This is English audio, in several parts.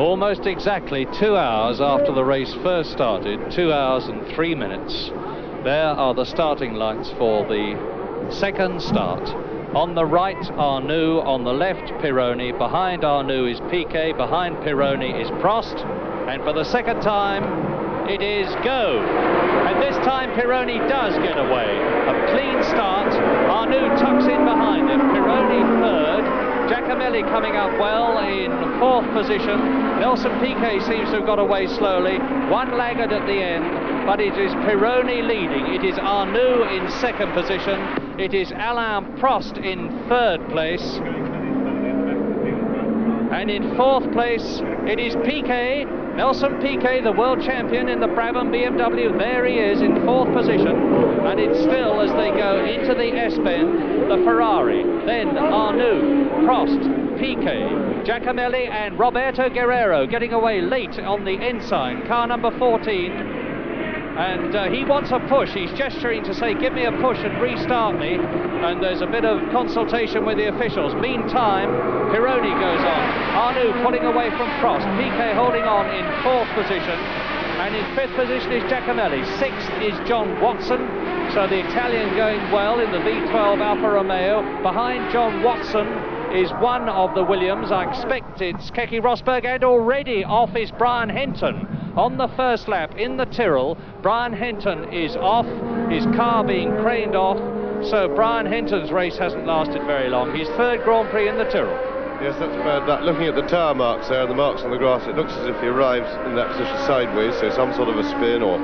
Almost exactly 2 hours after the race first started, 2 hours and 3 minutes. There are the starting lights for the second start. On the right, Arnoux. On the left, Pironi. Behind Arnoux is Piquet. Behind Pironi is Prost. And for the second time, it is go. And this time, Pironi does get away. A clean start. Arnoux tucks in behind him. Pironi third. Giacomelli coming up well in fourth position. Nelson Piquet seems to have got away slowly. One laggard at the end, but it is Pironi leading. It is Arnoux in second position. It is Alain Prost in third place. And in fourth place, it is Piquet. Nelson Piquet, the world champion in the Brabham BMW. There he is in fourth position. And it's still, as they go into the S-bend, the Ferrari. Then Arnoux, Prost, Piquet, Giacomelli and Roberto Guerrero getting away late on the ensign, car number 14. And he wants a push. He's gesturing to say, give me a push and restart me. And there's a bit of consultation with the officials. Meantime, Pironi goes on. Arnoux pulling away from Prost. Piquet holding on in fourth position. And in fifth position is Giacomelli. Sixth is John Watson. So the Italian going well in the V12 Alfa Romeo. Behind John Watson is one of the Williams. I expect it's Keke Rosberg, and already off is Brian Henton. On the first lap in the Tyrrell, Brian Henton is off, his car being craned off, so Brian Henton's race hasn't lasted very long. His third Grand Prix in the Tyrrell. Yes, that's bad luck. Looking at the tyre marks there and the marks on the grass, it looks as if he arrives in that position sideways, so some sort of a spin or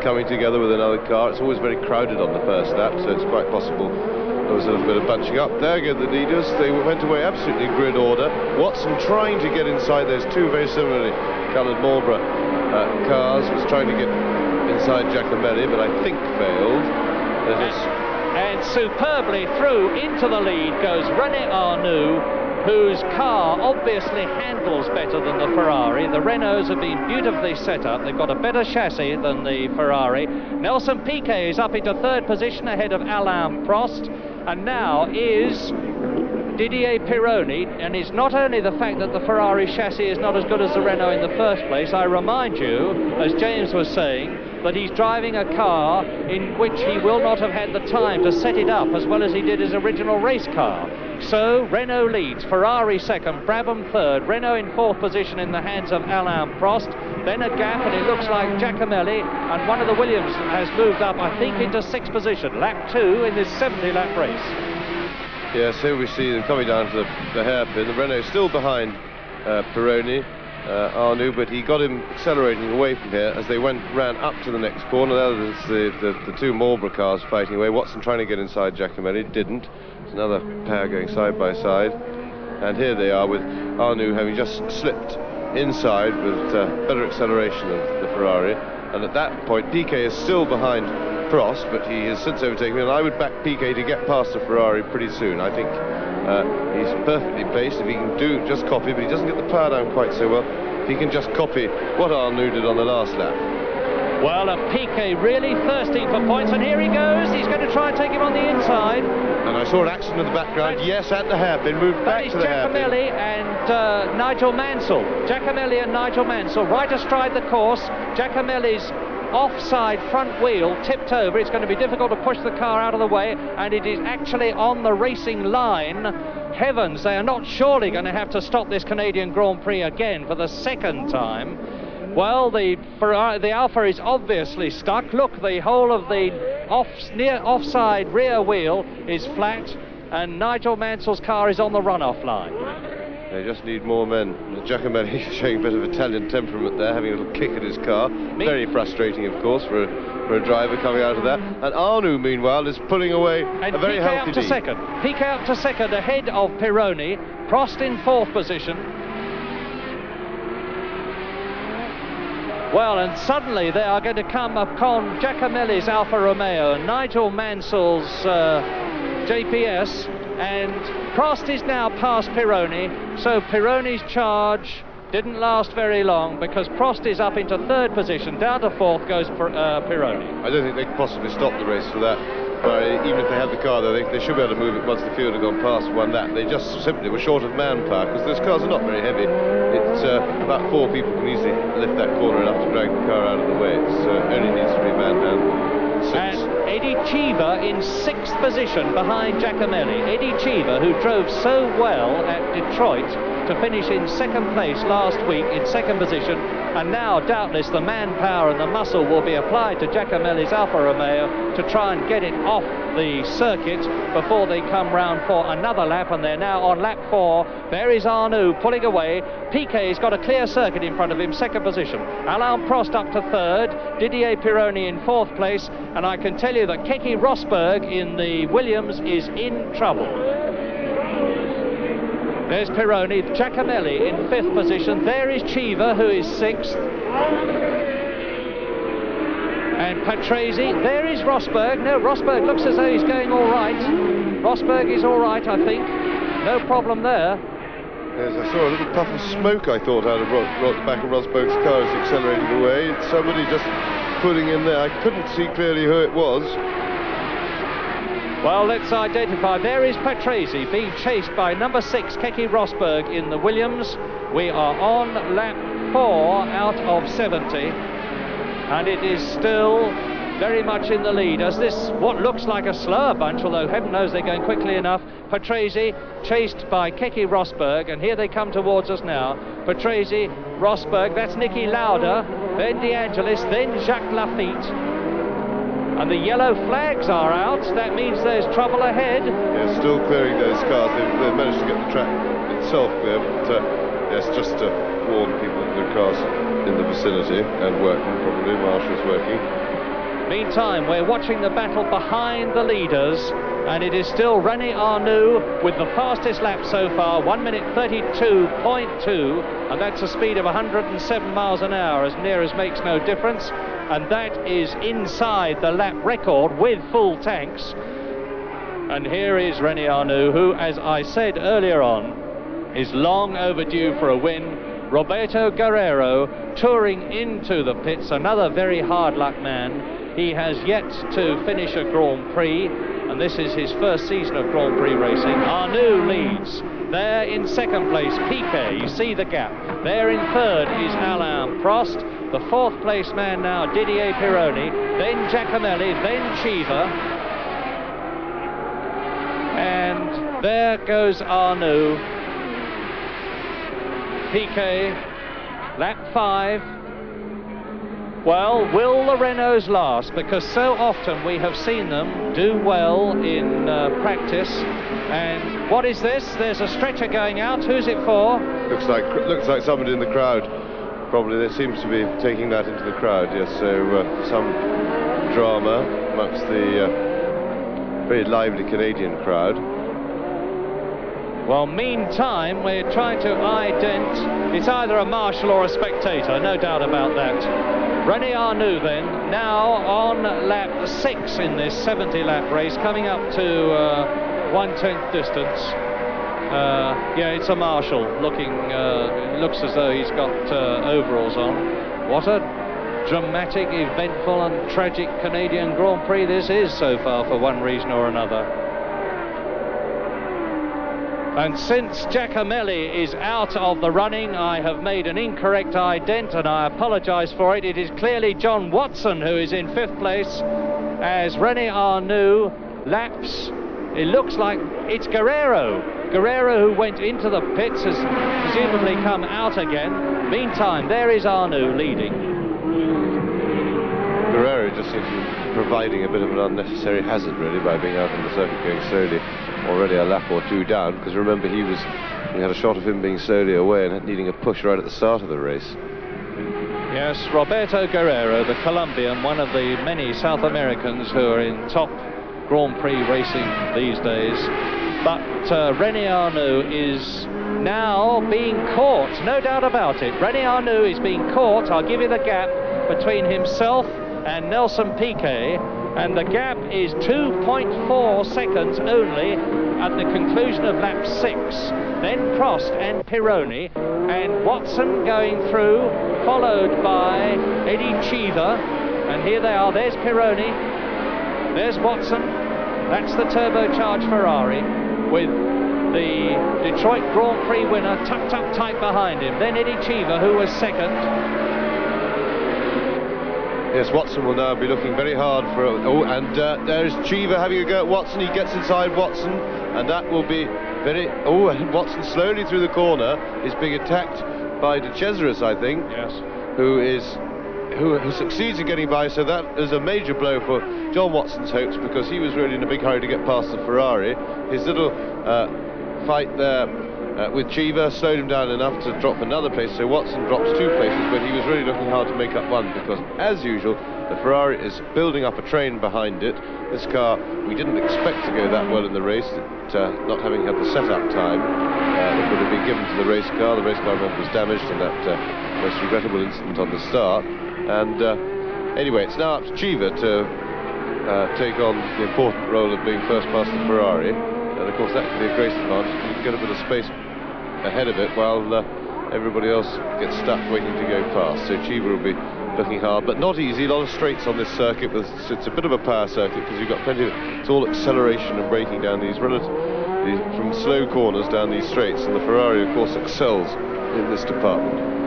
coming together with another car. It's always very crowded on the first lap, so it's quite possible there was a little bit of bunching up. There go the leaders. They went away absolutely in grid order. Watson trying to get inside those two very similarly coloured Marlboro cars, was trying to get inside Giacomelli, but I think failed. And superbly through into the lead goes René Arnoux, whose car obviously handles better than the Ferrari. The Renaults have been beautifully set up. They've got a better chassis than the Ferrari. Nelson Piquet is up into third position ahead of Alain Prost. And now is Didier Pironi, and it's not only the fact that the Ferrari chassis is not as good as the Renault in the first place. I remind you, as James was saying, that he's driving a car in which he will not have had the time to set it up as well as he did his original race car. So Renault leads, Ferrari second, Brabham third, Renault in fourth position in the hands of Alain Prost. Then a gap, and it looks like Giacomelli and one of the Williams has moved up, I think, into sixth position, lap 2 in this 70-lap race. Yes, here we see them coming down to the hairpin. The Renault still behind Pironi, Arnoux, but he got him accelerating away from here as they ran up to the next corner. There's the two Marlboro cars fighting away. Watson trying to get inside Giacomelli, didn't. There's another pair going side by side. And here they are with Arnoux having just slipped inside with better acceleration than the Ferrari. And at that point, Piquet is still behind Prost, but he has since overtaken me, and I would back Piquet to get past the Ferrari pretty soon. I think he's perfectly placed. If he can just copy, but he doesn't get the power down quite so well. If he can just copy what Arnoux did on the last lap. Well, Piquet really thirsting for points, and here he goes. He's going to try and take him on the inside. And I saw an accident in the background. Yes, at the hairpin, moved back to the hairpin. Giacomelli and Nigel Mansell. Giacomelli and Nigel Mansell right astride the course. Giacomelli's offside front wheel tipped over. It's going to be difficult to push the car out of the way, and it is actually on the racing line. Heavens, they are not surely going to have to stop this Canadian Grand Prix again for the second time. Well, the Alfa is obviously stuck. Look, the whole of the offside rear wheel is flat, and Nigel Mansell's car is on the runoff line. They just need more men. Giacomelli showing a bit of Italian temperament there, having a little kick at his car. Very frustrating, of course, for a driver coming out of that. And Arnoux, meanwhile, is pulling away a very healthy lead. Piquet up to second, ahead of Pironi. Prost in fourth position. Well, and suddenly they are going to come upon Giacomelli's Alfa Romeo and Nigel Mansell's JPS, and Prost is now past Pironi, so Pironi's charge didn't last very long because Prost is up into third position. Down to fourth goes Pironi. I don't think they could possibly stop the race for that. even if they had the car, though, they should be able to move it once the field had gone past one lap. They just simply were short of manpower, because those cars are not very heavy. It's about 4 people can easily lift that corner enough to drag the car out of the way. It only needs to be man down 6. And Eddie Cheever in 6th position behind Giacomelli. Eddie Cheever, who drove so well at Detroit to finish in 2nd place last week in 2nd position, and now doubtless the manpower and the muscle will be applied to Giacomelli's Alfa Romeo to try and get it off the circuit before they come round for another lap, and they're now on lap 4. There is Arnoux pulling away. Piquet's got a clear circuit in front of him, 2nd position. Alain Prost up to 3rd, Didier Pironi in 4th place, and I can tell you that Keke Rosberg in the Williams is in trouble. There's Pironi, Giacomelli in 5th position. There is Cheever, who is 6th. And Patrese. There is Rosberg. No, Rosberg looks as though he's going all right. Rosberg is all right, I think. No problem there. Yes, I saw a little puff of smoke, I thought, out of the back of Rosberg's car as he accelerated away. It's somebody just putting in there. I couldn't see clearly who it was. Well, let's identify. There is Patrese being chased by number 6, Keke Rosberg in the Williams. We are on lap 4 out of 70, and it is still very much in the lead as this, what looks like a slower bunch, although heaven knows they're going quickly enough. Patrese chased by Keke Rosberg, and here they come towards us now. Patrese, Rosberg, that's Niki Lauda, then De Angelis, then Jacques Lafitte. And the yellow flags are out. That means there's trouble ahead. Yeah, still clearing those cars. They've managed to get the track itself clear, but yes, just to warn people that there are cars in the vicinity and working, probably. Marshall's working. Meantime, we're watching the battle behind the leaders, and it is still René Arnoux with the fastest lap so far, 1 minute 32.2, and that's a speed of 107 miles an hour, as near as makes no difference. And that is inside the lap record with full tanks. And here is René Arnoux, who, as I said earlier on, is long overdue for a win. Roberto Guerrero touring into the pits, another very hard luck man. He has yet to finish a Grand Prix, and this is his first season of Grand Prix racing. Arnoux leads. There in 2nd place, Piquet, you see the gap. There in 3rd is Alain Prost. The 4th place man now, Didier Pironi, then Giacomelli, then Cheever. And there goes Arnoux. Piquet, lap 5. Well, will the Renaults last? Because so often we have seen them do well in practice. And what is this? There's a stretcher going out. Who's it for? Looks like somebody in the crowd. Probably there seems to be taking that into the crowd. Yes, so some drama amongst the very lively Canadian crowd. Well, meantime, we're trying to ident. It's either a marshal or a spectator, no doubt about that. René Arnoux then, now on lap 6 in this 70-lap race, coming up to 1/10 distance. Yeah, it's a marshal looking, it looks as though he's got overalls on. What a dramatic, eventful and tragic Canadian Grand Prix this is so far, for one reason or another. And since Giacomelli is out of the running, I have made an incorrect ident, and I apologise for it. It is clearly John Watson who is in 5th place, as René Arnoux laps. It looks like it's Guerrero. Guerrero, who went into the pits, has presumably come out again. Meantime, there is Arnoux leading. Guerrero just seems to be providing a bit of an unnecessary hazard, really, by being out on the circuit going slowly, already a lap or 2 down, because remember we had a shot of him being slowly away and needing a push right at the start of the race. Yes, Roberto Guerrero, the Colombian, one of the many South Americans who are in top Grand Prix racing these days. But René Arnoux is now being caught, no doubt about it. René Arnoux is being caught. I'll give you the gap between himself and Nelson Piquet, and the gap is 2.4 seconds only at the conclusion of lap 6. Then Prost and Pironi, and Watson going through, followed by Eddie Cheever. And here they are. There's Pironi, there's Watson, That's the turbocharged Ferrari with the Detroit Grand Prix winner tucked up tight behind him. Then Eddie Cheever, who was second. Yes, Watson will now be looking very hard for... and there's Cheever having a go at Watson. He gets inside Watson, and that will be very... and Watson slowly through the corner is being attacked by De Cesaris, I think. Yes. Who succeeds in getting by, so that is a major blow for John Watson's hopes, because he was really in a big hurry to get past the Ferrari. His little fight there with Cheever slowed him down enough to drop another place, so Watson drops 2 places, but he was really looking hard to make up 1, because as usual the Ferrari is building up a train behind it. This car, we didn't expect to go that well in the race, not having had the setup time that would have been given to the race car. The race car, remember, was damaged in that most regrettable incident on the start. And anyway, it's now up to Cheever to take on the important role of being first past the Ferrari, and of course that can be a great advantage. You can get a bit of space ahead of it while everybody else gets stuck waiting to go past. So Cheever will be looking hard, but not easy. A lot of straights on this circuit. It's a bit of a power circuit, because you've got plenty of... It's all acceleration and braking down these from slow corners down these straights, and the Ferrari of course excels in this department.